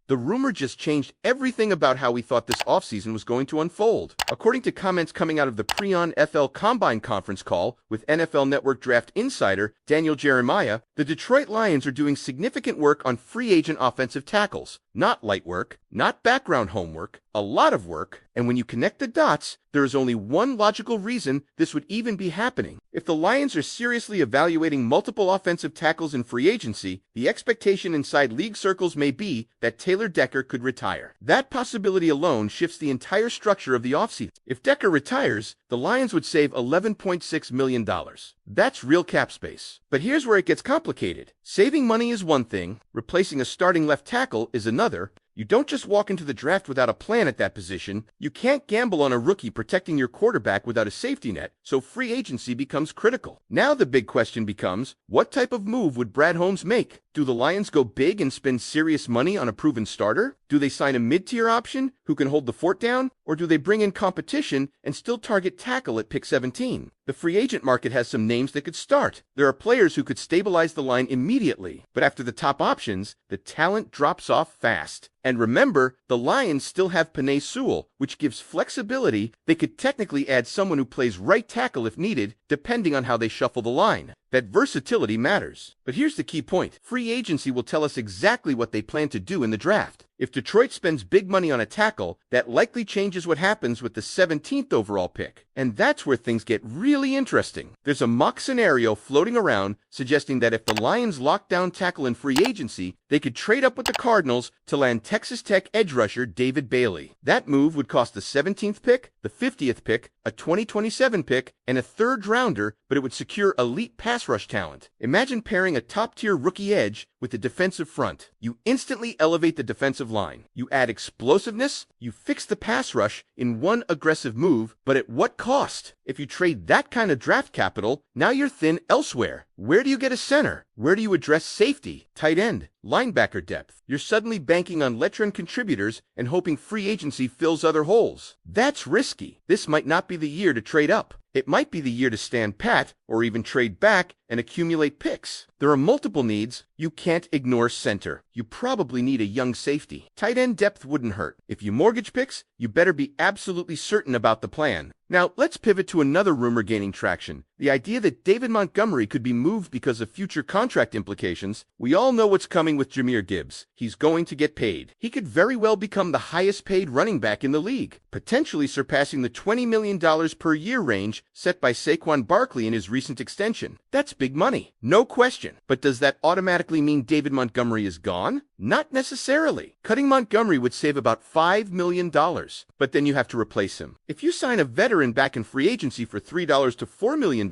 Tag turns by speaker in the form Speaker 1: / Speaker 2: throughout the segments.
Speaker 1: The rumor just changed everything about how we thought this offseason was going to unfold. According to comments coming out of the pre-NFL Combine conference call with NFL Network draft insider Daniel Jeremiah, the Detroit Lions are doing significant work on free agent offensive tackles. Not light work, not background homework, a lot of work, and when you connect the dots, there is only one logical reason this would even be happening. If the Lions are seriously evaluating multiple offensive tackles in free agency, the expectation inside league circles may be that Taylor Decker could retire. That possibility alone shifts the entire structure of the offseason. If Decker retires, the Lions would save $11.6 million. That's real cap space. But here's where it gets complicated. Saving money is one thing, replacing a starting left tackle is another. You don't just walk into the draft without a plan at that position. You can't gamble on a rookie protecting your quarterback without a safety net, so free agency becomes critical. Now the big question becomes, what type of move would Brad Holmes make? Do the Lions go big and spend serious money on a proven starter? Do they sign a mid-tier option who can hold the fort down? Or do they bring in competition and still target tackle at pick 17? The free agent market has some names that could start. There are players who could stabilize the line immediately, but after the top options, the talent drops off fast. And remember, the Lions still have Penei Sewell, which gives flexibility. They could technically add someone who plays right tackle if needed, depending on how they shuffle the line. That versatility matters. But here's the key point. Free agency will tell us exactly what they plan to do in the draft. If Detroit spends big money on a tackle, that likely changes what happens with the 17th overall pick. And that's where things get really interesting. There's a mock scenario floating around suggesting that if the Lions lock down tackle in free agency, they could trade up with the Cardinals to land Texas Tech edge rusher David Bailey. That move would cost the 17th pick, the 50th pick, a 2027 pick, and a third rounder, but it would secure elite pass rush talent. Imagine pairing a top-tier rookie edge with the defensive front. You instantly elevate the defensive line. You add explosiveness, you fix the pass rush in one aggressive move, but at what cost? If you trade that kind of draft capital, now you're thin elsewhere. Where do you get a center? Where do you address safety, tight end, linebacker depth? You're suddenly banking on veteran contributors and hoping free agency fills other holes. That's risky. This might not be the year to trade up. It might be the year to stand pat or even trade back and accumulate picks. There are multiple needs. You can't ignore center. You probably need a young safety. Tight end depth wouldn't hurt. If you mortgage picks, you better be absolutely certain about the plan. Now, let's pivot to another rumor gaining traction. The idea that David Montgomery could be moved because of future contract implications. We all know what's coming with Jahmyr Gibbs. He's going to get paid. He could very well become the highest paid running back in the league, potentially surpassing the $20 million per year range set by Saquon Barkley in his recent extension. That's big money, no question. But does that automatically mean David Montgomery is gone? Not necessarily. Cutting Montgomery would save about $5 million, but then you have to replace him. If you sign a veteran back in free agency for $3 to $4 million,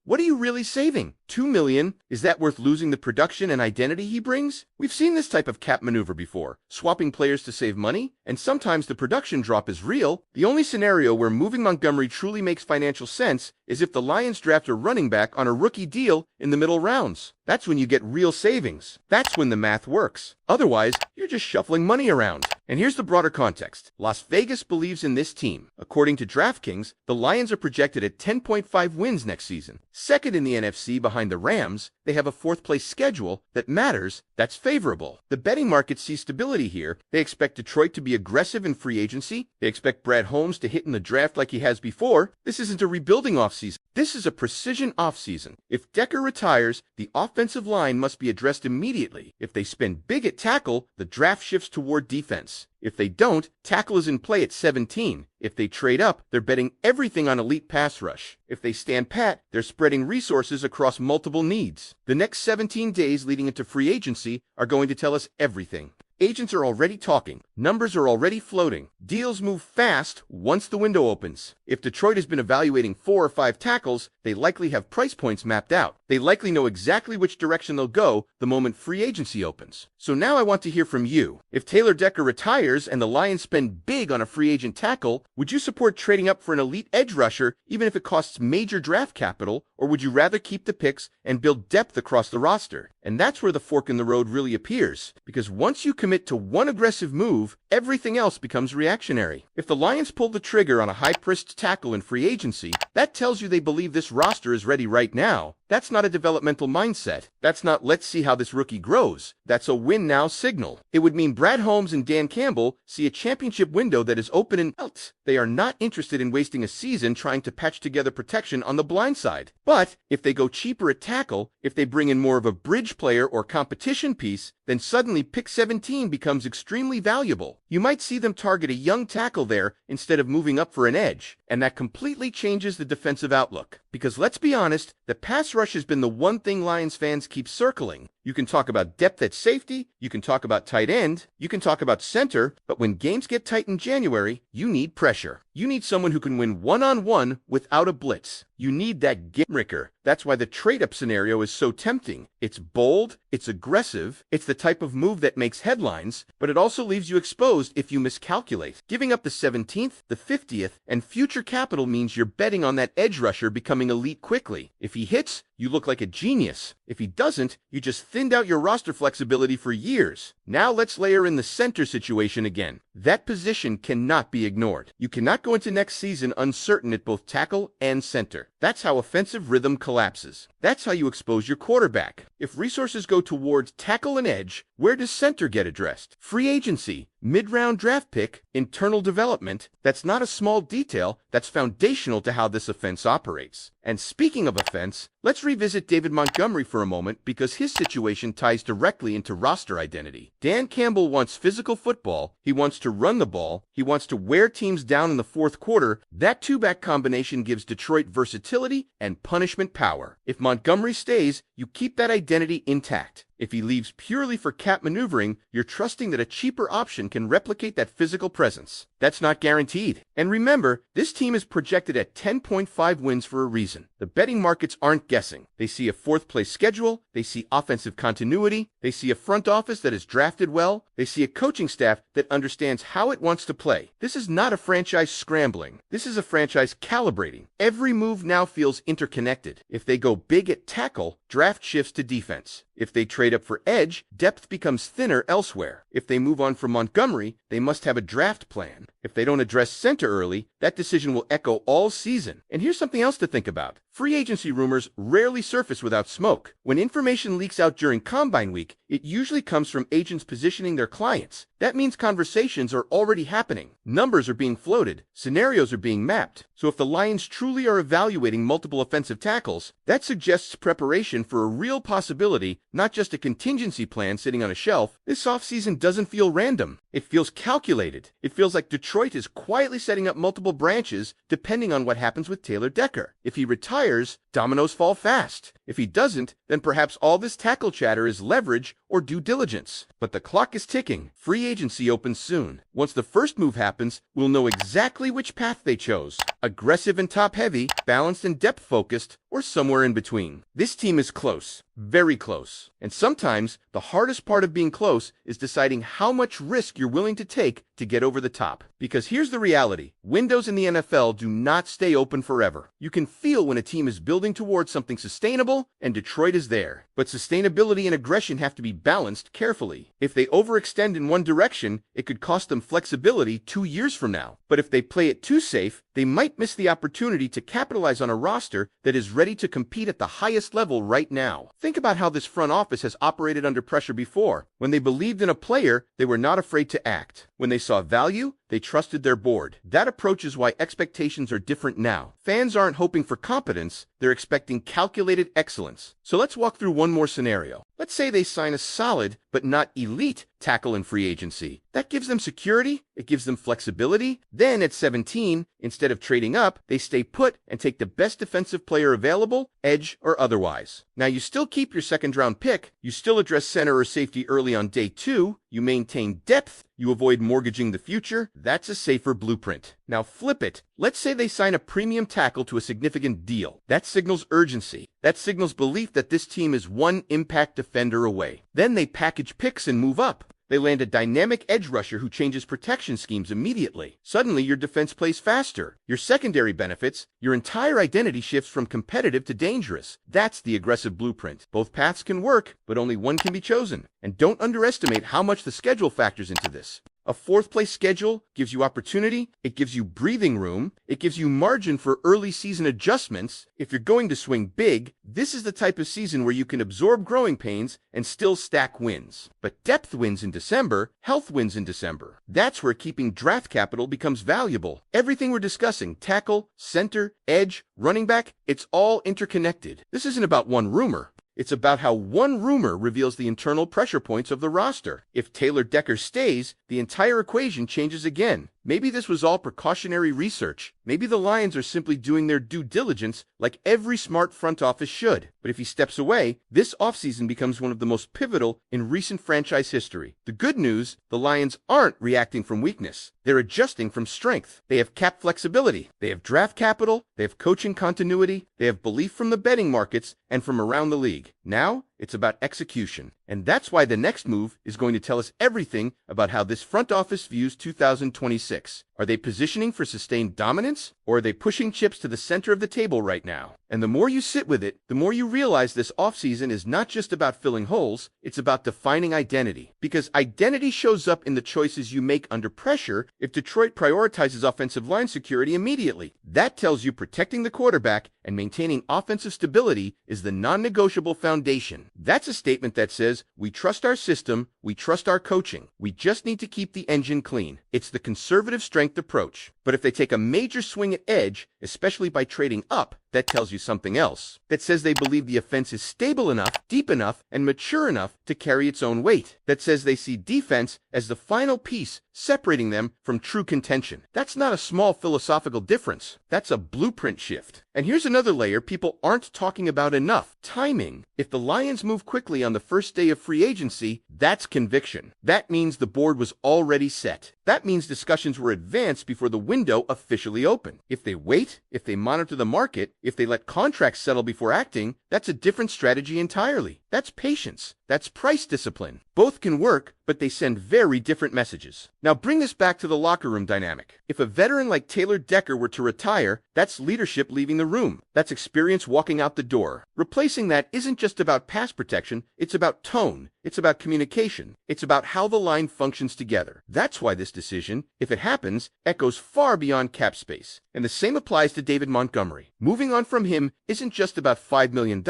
Speaker 1: what are you really saving? $2 million? Is that worth losing the production and identity he brings? We've seen this type of cap maneuver before, swapping players to save money, and sometimes the production drop is real. The only scenario where moving Montgomery truly makes financial sense is if the Lions draft a running back on a rookie deal in the middle rounds. That's when you get real savings. That's when the math works. Otherwise, you're just shuffling money around. And here's the broader context. Las Vegas believes in this team. According to DraftKings, the Lions are projected at 10.5 wins next season. Second in the NFC behind the Rams, they have a fourth-place schedule that matters. That's favorable. The betting market sees stability here. They expect Detroit to be aggressive in free agency. They expect Brad Holmes to hit in the draft like he has before. This isn't a rebuilding offseason. This is a precision offseason. If Decker retires, the offensive line must be addressed immediately. If they spend big at tackle, the draft shifts toward defense. If they don't, tackle is in play at 17. If they trade up, they're betting everything on elite pass rush. If they stand pat, they're spreading resources across multiple needs. The next 17 days leading into free agency are going to tell us everything. Agents are already talking. Numbers are already floating. Deals move fast once the window opens. If Detroit has been evaluating 4 or 5 tackles, they likely have price points mapped out. They likely know exactly which direction they'll go the moment free agency opens. So now I want to hear from you. If Taylor Decker retires and the Lions spend big on a free agent tackle, would you support trading up for an elite edge rusher even if it costs major draft capital, or would you rather keep the picks and build depth across the roster? And that's where the fork in the road really appears, because once you commit to one aggressive move, everything else becomes reactionary. If the Lions pull the trigger on a high-priced tackle in free agency, that tells you they believe this roster is ready right now. That's not a developmental mindset. That's not let's see how this rookie grows. That's a win-now signal. It would mean Brad Holmes and Dan Campbell see a championship window that is open and out. They are not interested in wasting a season trying to patch together protection on the blind side. But if they go cheaper at tackle, if they bring in more of a bridge player or competition piece, then suddenly pick 17 becomes extremely valuable. You might see them target a young tackle there instead of moving up for an edge, and that completely changes the defensive outlook. Because let's be honest, the pass rush has been the one thing Lions fans keep circling. You can talk about depth at safety, you can talk about tight end, you can talk about center, but when games get tight in January, you need pressure. You need someone who can win one-on-one without a blitz. You need that gimmicker. That's why the trade-up scenario is so tempting. It's bold, it's aggressive, it's the type of move that makes headlines, but it also leaves you exposed if you miscalculate. Giving up the 17th, the 50th, and future capital means you're betting on that edge rusher becoming elite quickly. If he hits, you look like a genius. If he doesn't, you just thinned out your roster flexibility for years. Now let's layer in the center situation again. That position cannot be ignored. You cannot go into next season uncertain at both tackle and center. That's how offensive rhythm collapses. That's how you expose your quarterback. If resources go towards tackle and edge, where does center get addressed? Free agency, mid-round draft pick, internal development. That's not a small detail. That's foundational to how this offense operates. And speaking of offense, let's revisit David Montgomery for a moment because his situation ties directly into roster identity. Dan Campbell wants physical football. He wants to run the ball. He wants to wear teams down in the fourth quarter. That two-back combination gives Detroit versatility and punishment power. If Montgomery stays, you keep that identity intact. If he leaves purely for cap maneuvering, you're trusting that a cheaper option can replicate that physical presence. That's not guaranteed. And remember, this team is projected at 10.5 wins for a reason. The betting markets aren't guessing. They see a fourth-place schedule, they see offensive continuity, they see a front office that is drafted well, they see a coaching staff that understands how it wants to play. This is not a franchise scrambling. This is a franchise calibrating. Every move now feels interconnected. If they go big at tackle, draft shifts to defense. If they trade up for edge, depth becomes thinner elsewhere. If they move on from Montgomery, they must have a draft plan. If they don't address center early, that decision will echo all season. And here's something else to think about. Free agency rumors rarely surface without smoke. When information leaks out during Combine Week, it usually comes from agents positioning their clients. That means conversations are already happening. Numbers are being floated. Scenarios are being mapped. So if the Lions truly are evaluating multiple offensive tackles, that suggests preparation for a real possibility, not just a contingency plan sitting on a shelf. This offseason doesn't feel random. It feels calculated. It feels like Detroit is quietly setting up multiple branches depending on what happens with Taylor Decker. If he retires, dominoes fall fast. If he doesn't, then perhaps all this tackle chatter is leverage or due diligence. But the clock is ticking. Free agency opens soon. Once the first move happens, we'll know exactly which path they chose. Aggressive and top-heavy, balanced and depth-focused, or somewhere in between. This team is close. Very close. And sometimes, the hardest part of being close is deciding how much risk you're willing to take to get over the top. Because here's the reality. Windows in the NFL do not stay open forever. You can feel when a team is building towards something sustainable, and Detroit is there. But sustainability and aggression have to be balanced carefully. If they overextend in one direction, it could cost them flexibility 2 years from now. But if they play it too safe, they might miss the opportunity to capitalize on a roster that is ready to compete at the highest level right now. Think about how this front office has operated under pressure before. When they believed in a player, they were not afraid to act. When they saw value, they trusted their board. That approach is why expectations are different now. Fans aren't hoping for competence, they're expecting calculated excellence. So let's walk through one more scenario. Let's say they sign a solid, but not elite, tackle in free agency. That gives them security, it gives them flexibility. Then at 17, instead of trading up, they stay put and take the best defensive player available, edge or otherwise. Now you still keep your second-round pick, you still address center or safety early on day 2, you maintain depth, you avoid mortgaging the future. That's a safer blueprint. Now flip it. Let's say they sign a premium tackle to a significant deal. That signals urgency. That signals belief that this team is one impact defender away. Then they package picks and move up. They land a dynamic edge rusher who changes protection schemes immediately. Suddenly, your defense plays faster. Your secondary benefits, your entire identity shifts from competitive to dangerous. That's the aggressive blueprint. Both paths can work, but only one can be chosen. And don't underestimate how much the schedule factors into this. A fourth-place schedule gives you opportunity, it gives you breathing room, it gives you margin for early season adjustments. If you're going to swing big, this is the type of season where you can absorb growing pains and still stack wins. But depth wins in December, health wins in December. That's where keeping draft capital becomes valuable. Everything we're discussing, tackle, center, edge, running back, it's all interconnected. This isn't about one rumor. It's about how one rumor reveals the internal pressure points of the roster. If Taylor Decker stays, the entire equation changes again. Maybe this was all precautionary research. Maybe the Lions are simply doing their due diligence like every smart front office should. But if he steps away, this offseason becomes one of the most pivotal in recent franchise history. The good news, the Lions aren't reacting from weakness. They're adjusting from strength. They have cap flexibility. They have draft capital. They have coaching continuity. They have belief from the betting markets and from around the league. Now, it's about execution. And that's why the next move is going to tell us everything about how this front office views 2026. Are they positioning for sustained dominance, or are they pushing chips to the center of the table right now? And the more you sit with it, the more you realize this offseason is not just about filling holes, it's about defining identity. Because identity shows up in the choices you make under pressure. If Detroit prioritizes offensive line security immediately, that tells you protecting the quarterback and maintaining offensive stability is the non-negotiable foundation. That's a statement that says, we trust our system, we trust our coaching, we just need to keep the engine clean. It's the conservative strength approach. But if they take a major swing at edge, especially by trading up, that tells you something else. That says they believe the offense is stable enough, deep enough, and mature enough to carry its own weight. That says they see defense as the final piece separating them from true contention. That's not a small philosophical difference. That's a blueprint shift. And here's another layer people aren't talking about enough: timing. If the Lions move quickly on the first day of free agency, that's conviction. That means the board was already set. That means discussions were advanced before the window officially opened. If they wait, if they monitor the market, if they let contracts settle before acting, that's a different strategy entirely. That's patience. That's price discipline. Both can work, but they send very different messages. Now bring this back to the locker room dynamic. If a veteran like Taylor Decker were to retire, that's leadership leaving the room. That's experience walking out the door. Replacing that isn't just about pass protection, it's about tone. It's about communication. It's about how the line functions together. That's why this decision, if it happens, echoes far beyond cap space. And the same applies to David Montgomery. Moving on from him isn't just about $5 million.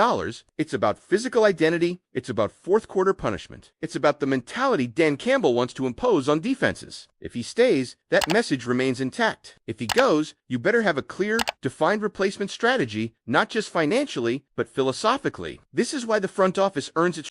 Speaker 1: It's about physical identity. It's about fourth quarter punishment. It's about the mentality Dan Campbell wants to impose on defenses. If he stays, that message remains intact. If he goes, you better have a clear, defined replacement strategy, not just financially, but philosophically. This is why the front office earns its